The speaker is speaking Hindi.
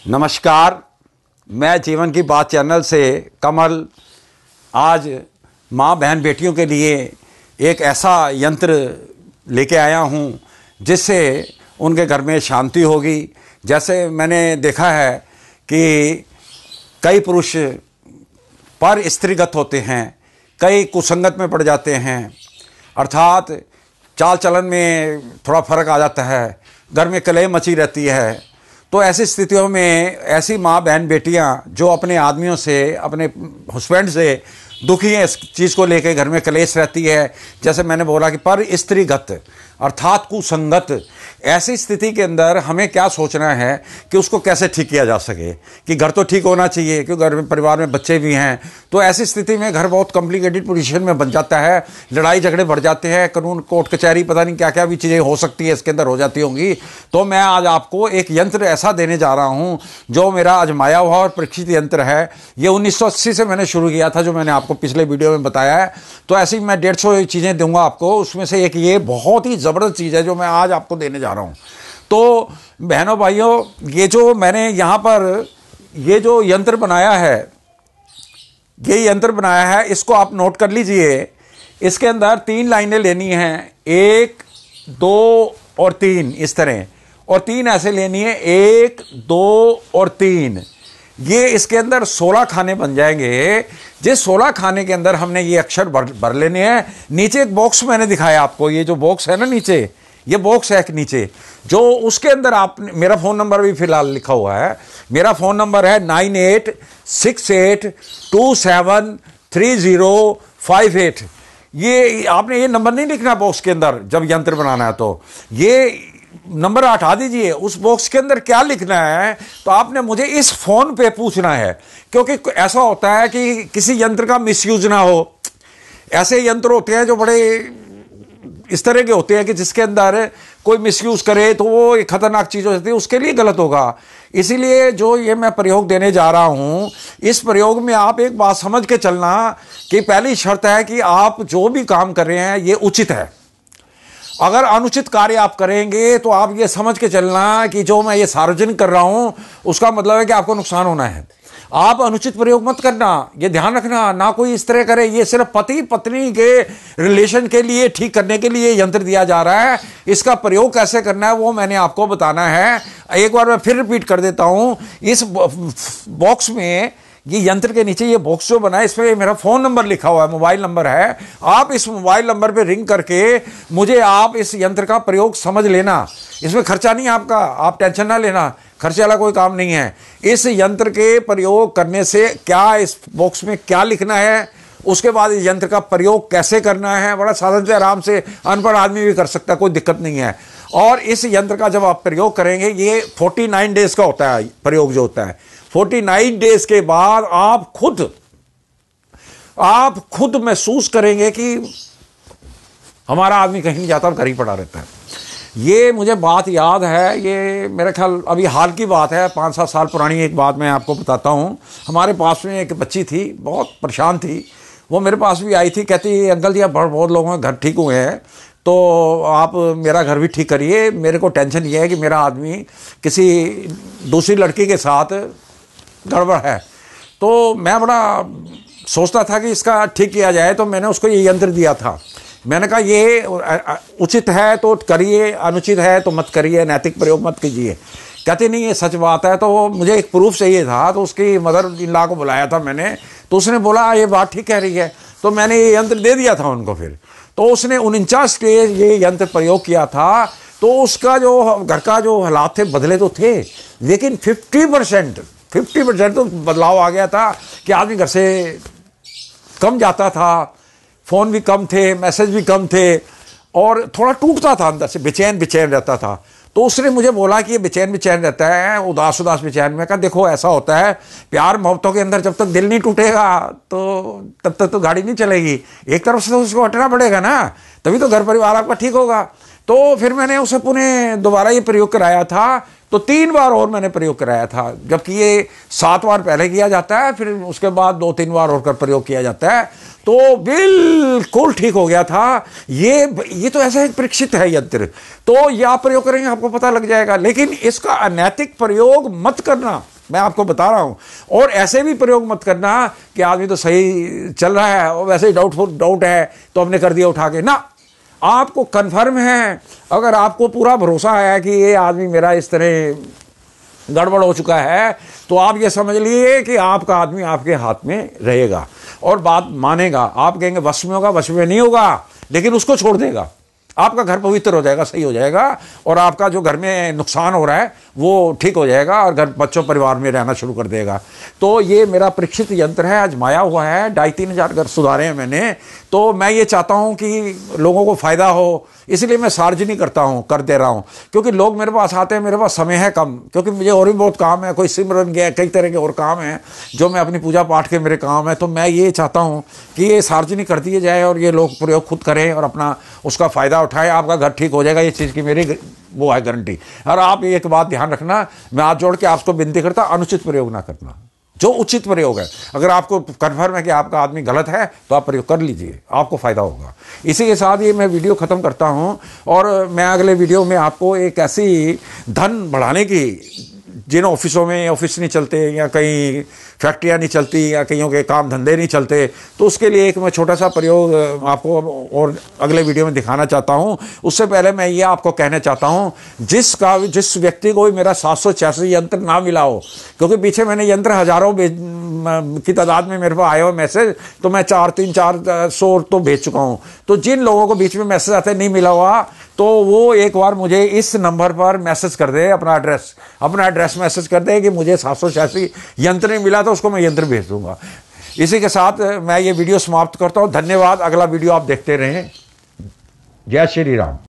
नमस्कार, मैं जीवन की बात चैनल से कमल आज माँ बहन बेटियों के लिए एक ऐसा यंत्र लेके आया हूँ जिससे उनके घर में शांति होगी। जैसे मैंने देखा है कि कई पुरुष पर स्त्रीगत होते हैं, कई कुसंगत में पड़ जाते हैं, अर्थात चाल चलन में थोड़ा फर्क आ जाता है, घर में कलह मची रहती है। तो ऐसी स्थितियों में ऐसी माँ बहन बेटियाँ जो अपने आदमियों से, अपने हस्बैंड से दुखी हैं, इस चीज़ को लेकर घर में कलेश रहती है। जैसे मैंने बोला कि पर स्त्रीगत अर्थात कुसंगत, ऐसी स्थिति के अंदर हमें क्या सोचना है कि उसको कैसे ठीक किया जा सके। कि घर तो ठीक होना चाहिए क्योंकि घर में परिवार में बच्चे भी हैं। तो ऐसी स्थिति में घर बहुत कॉम्प्लिकेटेड पोजीशन में बन जाता है, लड़ाई झगड़े बढ़ जाते हैं, कानून कोर्ट कचहरी पता नहीं क्या क्या भी चीज़ें हो सकती है इसके अंदर हो जाती होंगी। तो मैं आज आपको एक यंत्र ऐसा देने जा रहा हूँ जो मेरा आजमाया हुआ और परीक्षित यंत्र है। ये 1980 से मैंने शुरू किया था, जो मैंने आपको पिछले वीडियो में बताया है। तो ऐसी मैं 150 चीज़ें दूंगा आपको, उसमें से एक ये बहुत ही ज़बरदस्त चीज़ है जो मैं आज आपको देने जा रहा हूँ। तो बहनों भाइयों, ये जो मैंने यहाँ पर ये जो यंत्र बनाया है, ये यंत्र बनाया है, इसको आप नोट कर लीजिए। इसके अंदर 3 लाइनें लेनी हैं, 1, 2 और 3 इस तरह, और 3 ऐसे लेनी है, 1, 2 और 3। ये इसके अंदर 16 खाने बन जाएंगे। जिस 16 खाने के अंदर हमने ये अक्षर भर लेने हैं। नीचे एक बॉक्स मैंने दिखाया आपको, ये जो बॉक्स है ना नीचे, ये बॉक्स है एक नीचे, जो उसके अंदर आप मेरा फ़ोन नंबर भी फिलहाल लिखा हुआ है। मेरा फ़ोन नंबर है 9868273058। ये आपने ये नंबर नहीं लिखना बॉक्स के अंदर जब यंत्र बनाना है, तो ये नंबर हटा दीजिए। उस बॉक्स के अंदर क्या लिखना है तो आपने मुझे इस फोन पे पूछना है, क्योंकि ऐसा होता है कि किसी यंत्र का मिसयूज ना हो। ऐसे यंत्र होते हैं जो बड़े इस तरह के होते हैं कि जिसके अंदर कोई मिसयूज करे तो वो एक खतरनाक चीज़ हो जाती है, उसके लिए गलत होगा। इसीलिए जो ये मैं प्रयोग देने जा रहा हूँ, इस प्रयोग में आप एक बात समझ के चलना कि पहली शर्त है कि आप जो भी काम कर रहे हैं ये उचित है। अगर अनुचित कार्य आप करेंगे तो आप ये समझ के चलना कि जो मैं ये सार्वजनिक कर रहा हूं उसका मतलब है कि आपको नुकसान होना है। आप अनुचित प्रयोग मत करना, ये ध्यान रखना, ना कोई इस तरह करे। ये सिर्फ पति पत्नी के रिलेशन के लिए ठीक करने के लिए यंत्र दिया जा रहा है। इसका प्रयोग कैसे करना है वो मैंने आपको बताना है। एक बार मैं फिर रिपीट कर देता हूं। इस बॉक्स में, ये यंत्र के नीचे ये बॉक्स जो बना है, इसमें मेरा फ़ोन नंबर लिखा हुआ है, मोबाइल नंबर है। आप इस मोबाइल नंबर पे रिंग करके मुझे आप इस यंत्र का प्रयोग समझ लेना। इसमें खर्चा नहीं आपका, आप टेंशन ना लेना, खर्चे वाला कोई काम नहीं है। इस यंत्र के प्रयोग करने से क्या, इस बॉक्स में क्या लिखना है, उसके बाद इस यंत्र का प्रयोग कैसे करना है, बड़ा साधन से आराम से अनपढ़ आदमी भी कर सकता है, कोई दिक्कत नहीं है। और इस यंत्र का जब आप प्रयोग करेंगे, ये 49 डेज का होता है प्रयोग जो होता है। 49 डेज के बाद आप खुद महसूस करेंगे कि हमारा आदमी कहीं नहीं जाता और घर ही पड़ा रहता है। ये मुझे बात याद है, ये मेरे ख्याल अभी हाल की बात है, 5-7 साल पुरानी एक बात मैं आपको बताता हूँ। हमारे पास में एक बच्ची थी, बहुत परेशान थी। वो मेरे पास भी आई थी, कहती अंकल जी आप बहुत लोगों के घर ठीक हुए हैं, तो आप मेरा घर भी ठीक करिए। मेरे को टेंशन ये है कि मेरा आदमी किसी दूसरी लड़की के साथ गड़बड़ है। तो मैं बड़ा सोचता था कि इसका ठीक किया जाए, तो मैंने उसको ये यंत्र दिया था। मैंने कहा ये उचित है तो करिए, अनुचित है तो मत करिए, नैतिक प्रयोग मत कीजिए। कहते नहीं ये सच बात है। तो मुझे एक प्रूफ चाहिए था, तो उसकी मदर इन लॉ को बुलाया था मैंने। तो उसने बोला ये बात ठीक कह रही है। तो मैंने ये यंत्र दे दिया था उनको। फिर तो उसने 49 डेज ये यंत्र प्रयोग किया था। तो उसका जो घर का जो हालात थे बदले तो थे, लेकिन 50% तो बदलाव आ गया था कि आदमी घर से कम जाता था, फ़ोन भी कम थे, मैसेज भी कम थे, और थोड़ा टूटता था अंदर से, बेचैन रहता था। तो उसने मुझे बोला कि ये बेचैन रहता है, उदास बेचैन। मैं कहा देखो ऐसा होता है, प्यार मोहब्बतों के अंदर जब तक दिल नहीं टूटेगा तो तब तक तो गाड़ी नहीं चलेगी। एक तरफ से तो उसको हटना पड़ेगा ना, तभी तो घर परिवार आपका ठीक होगा। तो फिर मैंने उसे पुनः दोबारा ये प्रयोग कराया था। तो 3 बार और मैंने प्रयोग कराया था, जबकि ये 7 बार पहले किया जाता है, फिर उसके बाद 2-3 बार और कर प्रयोग किया जाता है। तो बिल्कुल ठीक हो गया था। ये तो ऐसा एक परीक्षित है यंत्र, तो ये आप प्रयोग करेंगे आपको पता लग जाएगा। लेकिन इसका अनैतिक प्रयोग मत करना। मैं आपको बता रहा हूं। और ऐसे भी प्रयोग मत करना कि आदमी तो सही चल रहा है और वैसे ही डाउट है तो हमने कर दिया उठा के ना। आपको कन्फर्म है, अगर आपको पूरा भरोसा है कि ये आदमी मेरा इस तरह गड़बड़ हो चुका है, तो आप ये समझ लिए कि आपका आदमी आपके हाथ में रहेगा और बात मानेगा। आप कहेंगे वश में होगा, वश में नहीं होगा, लेकिन उसको छोड़ देगा। आपका घर पवित्र हो जाएगा, सही हो जाएगा, और आपका जो घर में नुकसान हो रहा है वो ठीक हो जाएगा और घर बच्चों परिवार में रहना शुरू कर देगा। तो ये मेरा परीक्षित यंत्र है, आजमाया हुआ है, 2500-3000 घर सुधारे हैं मैंने। तो मैं ये चाहता हूं कि लोगों को फायदा हो, इसलिए मैं सार्वजनिक करता हूं, कर दे रहा हूं। क्योंकि लोग मेरे पास आते हैं, मेरे पास समय है कम, क्योंकि मुझे और भी बहुत काम है, कोई सिमरन गया, कई तरह के और काम हैं जो मैं अपनी पूजा पाठ के मेरे काम है। तो मैं ये चाहता हूं कि ये सार्वजनिक कर दिए जाए और ये लोग प्रयोग खुद करें और अपना उसका फायदा उठाएं। आपका घर ठीक हो जाएगा, ये चीज़ की मेरी वो है गारंटी। और आप एक बात ध्यान रखना, मैं हाथ जोड़ के आपको विनती करता, अनुचित प्रयोग ना करना, जो उचित प्रयोग है। अगर आपको कन्फर्म है कि आपका आदमी गलत है तो आप प्रयोग कर लीजिए, आपको फायदा होगा। इसी के साथ ये मैं वीडियो ख़त्म करता हूँ और मैं अगले वीडियो में आपको एक ऐसी धन बढ़ाने की, जिन ऑफिसों में ऑफिस नहीं चलते या कहीं फैक्ट्रियाँ नहीं चलती या कईयों के काम धंधे नहीं चलते, तो उसके लिए एक मैं छोटा सा प्रयोग आपको और अगले वीडियो में दिखाना चाहता हूं। उससे पहले मैं ये आपको कहना चाहता हूं, जिस व्यक्ति को भी मेरा 786 यंत्र ना मिला हो, क्योंकि पीछे मैंने यंत्र हजारों की तादाद में मेरे पास आए हुए मैसेज, तो मैं 400 तो भेज चुका हूं। तो जिन लोगों को बीच में मैसेज आते नहीं मिला हुआ, तो वो एक बार मुझे इस नंबर पर मैसेज कर दे, अपना एड्रेस मैसेज कर दे कि मुझे 786 यंत्र नहीं मिला, तो उसको मैं यंत्र भेज दूंगा। इसी के साथ मैं ये वीडियो समाप्त करता हूं। धन्यवाद। अगला वीडियो आप देखते रहें। जय श्री राम।